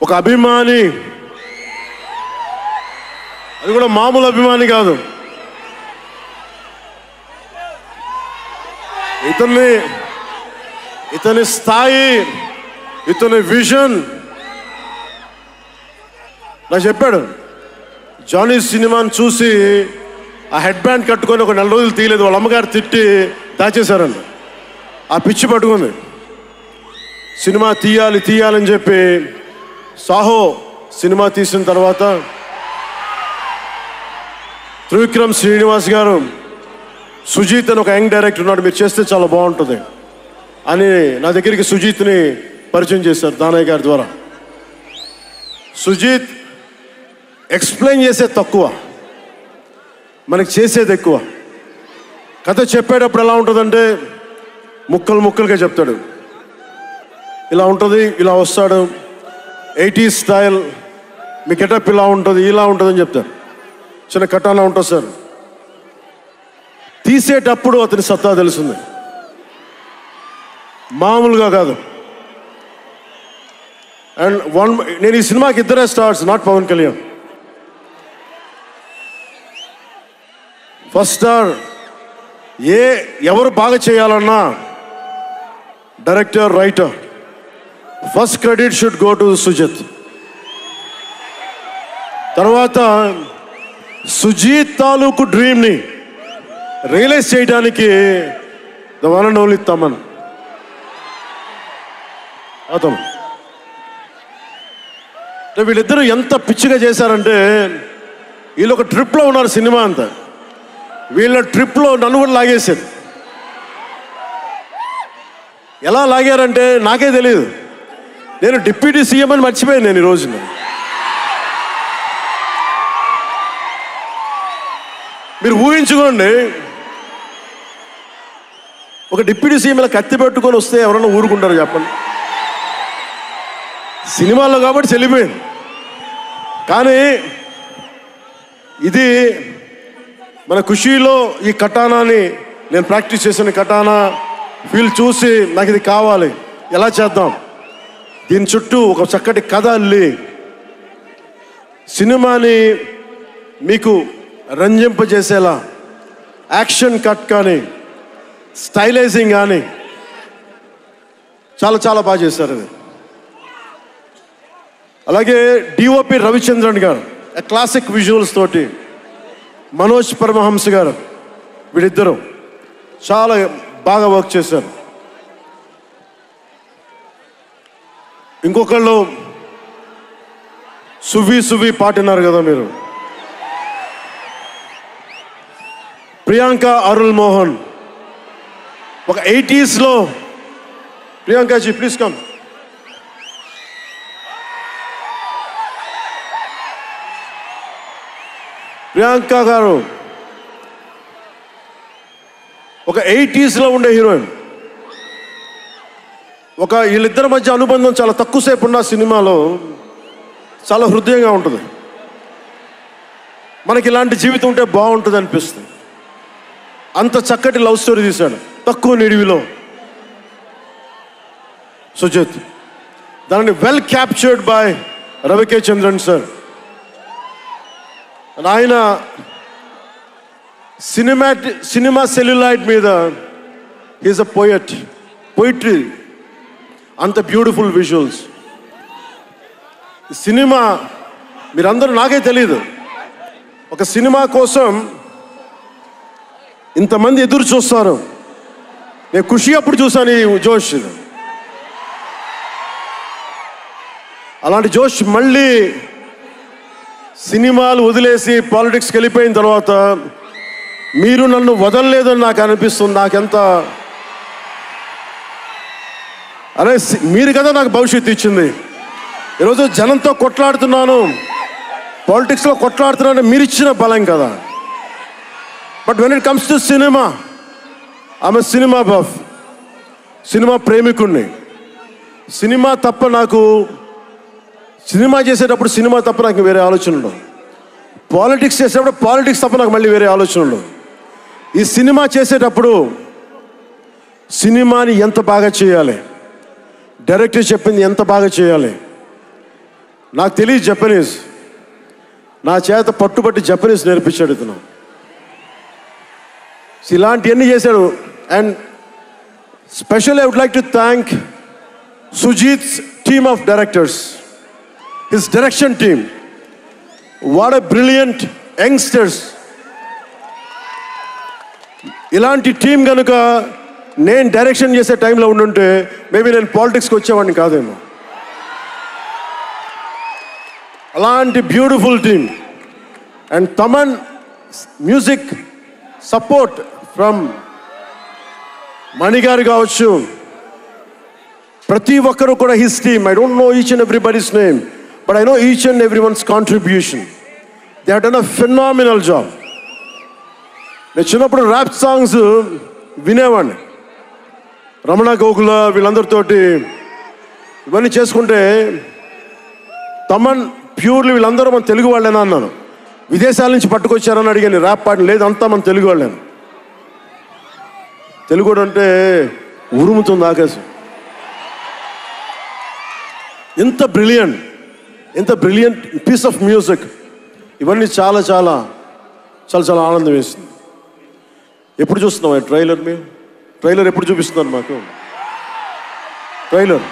ఒక అభిమాని, అది కూడా మామూలు అభిమాని కాదు. ఇతని స్థాయి, ఇతని విజన్ నాకు చెప్పాడు. జానీ సినిమాని చూసి ఆ హెడ్ బ్యాండ్ కట్టుకొని ఒక 4 రోజులు తీయలేదు. వాళ్ళ అమ్మగారు తిట్టి దాచేశారండి. ఆ పిచ్చి పట్టుకుంది. సినిమా తీయాలని చెప్పి సాహో సినిమా తీసిన తర్వాత త్రివిక్రమ్ శ్రీనివాస్ గారు, సుజీత్ అని ఒక యంగ్ డైరెక్టర్ ఉన్నాడు, మీరు చేస్తే చాలా బాగుంటుంది అని నా దగ్గరికి సుజీత్ని పరిచయం చేశారు దానయ్య గారి ద్వారా. సుజీత్ ఎక్స్ప్లెయిన్ చేసేది తక్కువ, మనకి చేసేది ఎక్కువ. కథ చెప్పేటప్పుడు ఎలా ఉంటుందంటే ముక్కలుగా చెప్తాడు. ఇలా ఉంటుంది, ఇలా వస్తాడు, 80s స్టైల్, మీ గెటప్ ఇలా ఉంటుంది అని చెప్తారు. చిన్న కటానా ఉంటుంది సార్. తీసేటప్పుడు అతని సత్తా తెలుస్తుంది, మామూలుగా కాదు. అండ్ నేను ఈ సినిమాకి 2 stars, not Pavan Kalyan. First star ఎవరు బాగా చేయాలన్నా director, writer, first credit should go to Sujith. తర్వాత సుజీత్ తాలూకు డ్రీమ్ని రియలైజ్ చేయడానికి the one and only Thaman. వీళ్ళిద్దరూ ఎంత పిచ్చిగా చేశారంటే, వీళ్ళు ఒక ట్రిప్లో ఉన్నారు సినిమా అంతా. వీళ్ళ ట్రిప్లో నన్ను కూడా లాగేశారు. ఎలా లాగారంటే నాకే తెలియదు. నేను డిప్యూటీ సీఎం అని మర్చిపోయాను నేను ఈ రోజున. మీరు ఊహించుకోండి, ఒక డిప్యూటీ సీఎం ఇలా కత్తి పెట్టుకొని వస్తే ఎవరన్నా ఊరుకుంటారు చెప్పండి? సినిమాల్లో కాబట్టి చెల్లిపోయింది. కానీ ఇది మన ఖుషీలో ఈ కటానాని నేను ప్రాక్టీస్ చేసిన కటానా ఫీల్ చూసి నాకు ఇది కావాలి, ఎలా చేద్దాం, దీని చుట్టూ ఒక చక్కటి కథ అల్లి సినిమాని మీకు రంజింపజేసేలా యాక్షన్ కట్ కానీ స్టైలైజింగ్ కానీ చాలా బాగా చేశారు అది. అలాగే డిఓపి రవిచంద్రన్ గారు క్లాసిక్ విజువల్స్ తోటి, మనోజ్ పరమహంస గారు, వీళ్ళిద్దరూ చాలా బాగా వర్క్ చేశారు. ఇంకొకళ్ళు సువి పాటినారు కదా మీరు, ప్రియాంక అరుల్ మోహన్. ఒక 80s లో ప్రియాంకాజీ ప్లీజ్ కమ్. ప్రియాంక గారు ఒక 80s లో ఉండే హీరోయిన్. వీళ్ళిద్దరి మధ్య అనుబంధం చాలా తక్కువసేపు ఉన్న సినిమాలో చాలా హృదయంగా ఉంటుంది. మనకి ఇలాంటి జీవితం ఉంటే బాగుంటుంది అనిపిస్తుంది. అంత చక్కటి లవ్ స్టోరీ తీశాడు తక్కువ నిడివిలో సుజిత్. దానిని well captured by రవికే Chandran sir. ఆయన సినిమా సెల్యులాయిడ్ మీద హీస్ అ పోయిట్రీ, అంత బ్యూటిఫుల్ విజువల్స్. సినిమా మీరందరూ, నాకే తెలీదు, ఒక సినిమా కోసం ఇంతమంది ఎదురు చూస్తారు. నేను ఖుషి అప్పుడు చూసాను ఈ జోష్. అలాంటి జోష్ మళ్ళీ సినిమాలు వదిలేసి పాలిటిక్స్కి వెళ్ళిపోయిన తర్వాత మీరు నన్ను వదలలేదని నాకు అనిపిస్తుంది. నాకెంత అరే, మీరు కదా నాకు భవిష్యత్తు ఇచ్చింది. ఈరోజు జనంతో కొట్లాడుతున్నాను, పాలిటిక్స్లో కొట్లాడుతున్నాను, మీరు ఇచ్చిన బలం కదా. But when it comes to cinema, ఆమె సినిమా బఫ్, సినిమా ప్రేమికుణ్ణి. సినిమా తప్ప నాకు, సినిమా చేసేటప్పుడు సినిమా తప్ప నాకు వేరే ఆలోచన ఉండవు. పాలిటిక్స్ చేసేటప్పుడు పాలిటిక్స్ తప్ప నాకు మళ్ళీ వేరే ఆలోచన ఉండవు. ఈ సినిమా చేసేటప్పుడు సినిమాని ఎంత బాగా చేయాలి, డైరెక్టర్ చెప్పింది ఎంత బాగా చేయాలి, నాకు తెలియదు జపనీస్, నా చేత పట్టుబట్టి జపనీస్ నేర్పించాడు ఇతను. ఇలాంటివన్నీ చేశాడు. And specially I would like to thank Sujeeth's team of directors, his direction team. What a brilliant youngsters. ఇలాంటి టీం కనుక నేను డైరెక్షన్ చేసే టైంలో ఉండుంటే మేబీ నేను పాలిటిక్స్కి వచ్చేవాడిని కాదేమో. అలాంటి beautiful team. And Thaman music support from మణిగారు కావచ్చు, ప్రతి ఒక్కరు కూడా his team. I don't know each and everybody's name, but I know each and every one's contribution. They have done a phenomenal job. నేను చిన్నప్పుడు ర్యాప్ సాంగ్స్ వినేవాడిని, రమణ గోకుల వీళ్ళందరితోటి ఇవన్నీ చేసుకుంటే. తమన్ ప్యూర్లీ వీళ్ళందరూ మన తెలుగు వాళ్ళేనా అన్నాను. విదేశాల నుంచి పట్టుకొచ్చారని అడిగాను. ర్యాప్ పాటలు లేదు, అంతా మన తెలుగు వాళ్ళేను. తెలుగు అంటే ఉరుముతుంది ఆకాశం. ఎంత బ్రిలియంట్ పీస్ ఆఫ్ మ్యూజిక్. ఇవన్నీ చాలా చాలా చాలా చాలా ఆనందం వేస్తుంది. ఎప్పుడు చూస్తున్నాం ట్రైలర్? మేము ట్రైలర్ ఎప్పుడు చూపిస్తున్నారు మాకు? Trailer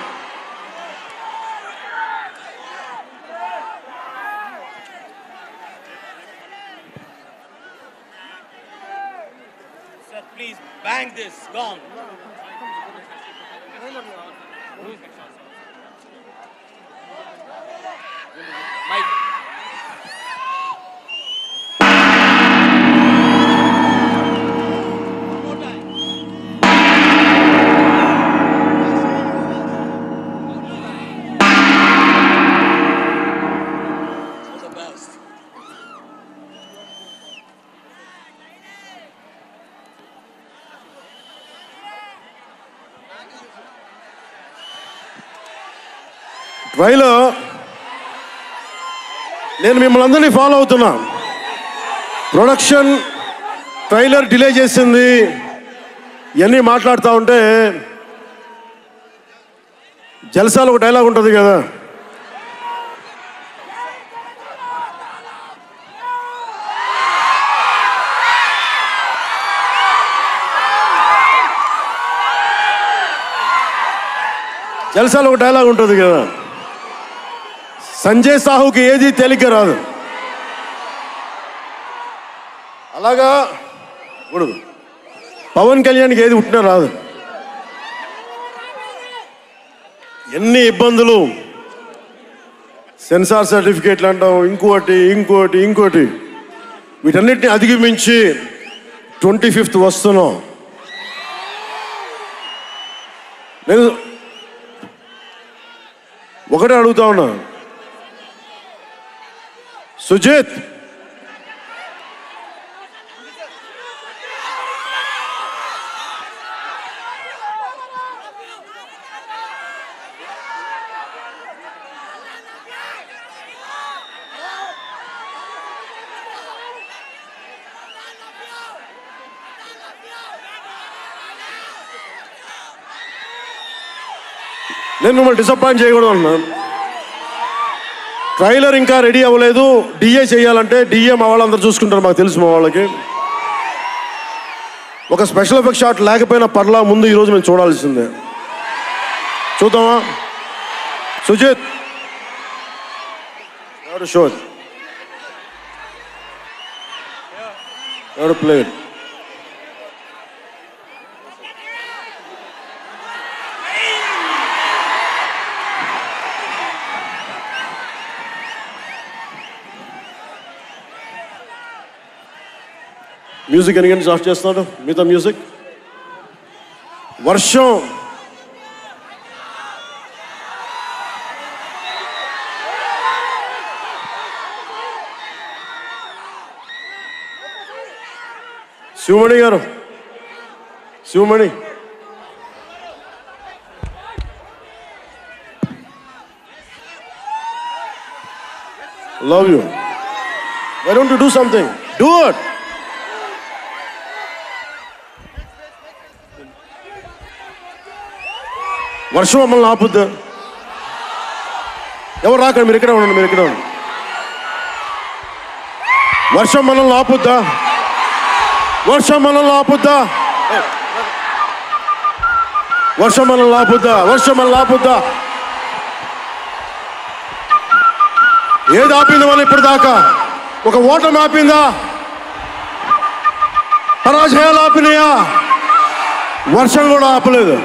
please bang this gong. Mike. Trailer నేను మిమ్మల్ని అందరినీ ఫాలో అవుతున్నా. ప్రొడక్షన్ ట్రైలర్ డిలే చేసింది, ఇవన్నీ మాట్లాడుతూ ఉంటే జల్సాలో ఒక డైలాగ్ ఉంటుంది కదా, జల్సాలో ఒక డైలాగ్ ఉంటుంది కదా, సంజయ్ సాహుకి ఏది తేలిక రాదు. అలాగా ఇప్పుడు పవన్ కళ్యాణ్కి ఏది పుట్టినా రాదు. ఎన్ని ఇబ్బందులు, సెన్సార్ సర్టిఫికేట్లు అంటాం, ఇంకోటి వీటన్నిటిని అధిగమించి 25th వస్తున్నాం. నేను ఒకటే అడుగుతా ఉన్నా, సుజిత్ నేను మిమ్మల్ని డిసప్పాయింట్ చేయకూడదు అన్నాను. ట్రైలర్ ఇంకా రెడీ అవ్వలేదు. డిఏ చేయాలంటే డిఏ మా వాళ్ళందరూ చూసుకుంటారు, మాకు తెలుసు. మా వాళ్ళకి ఒక స్పెషల్ ఎఫెక్ట్ షాట్ లేకపోయినా పర్లా, ముందు ఈరోజు మేము చూడాల్సిందే. చూద్దామా? సుజిత్ ఎవరు షో ఎవరు ప్లే మ్యూజిక్ ఎన్ని స్టార్ట్ చేస్తున్నాడు? మిగతా మ్యూజిక్ వర్షం Sivamani garu, Sivamani love you. Why don't you do something? Do it. వర్షం మమ్మల్ని ఆపుద్దు. ఎవరు రాకండి, మీరు ఇక్కడే ఉండండి, మీరు ఇక్కడే ఉండండి. వర్షం మనల్ని ఆపుద్దా? వర్షం మనల్ని ఆపుద్దా? వర్షం మనల్ని ఆపుద్దా? వర్షం మనల్ని ఆపుద్దా? ఏది ఆపింది మనం ఇప్పుడు దాకా? ఒక ఓటమి ఆపిందా? పరాజయాలు ఆపినాయా? వర్షం కూడా ఆపలేదు.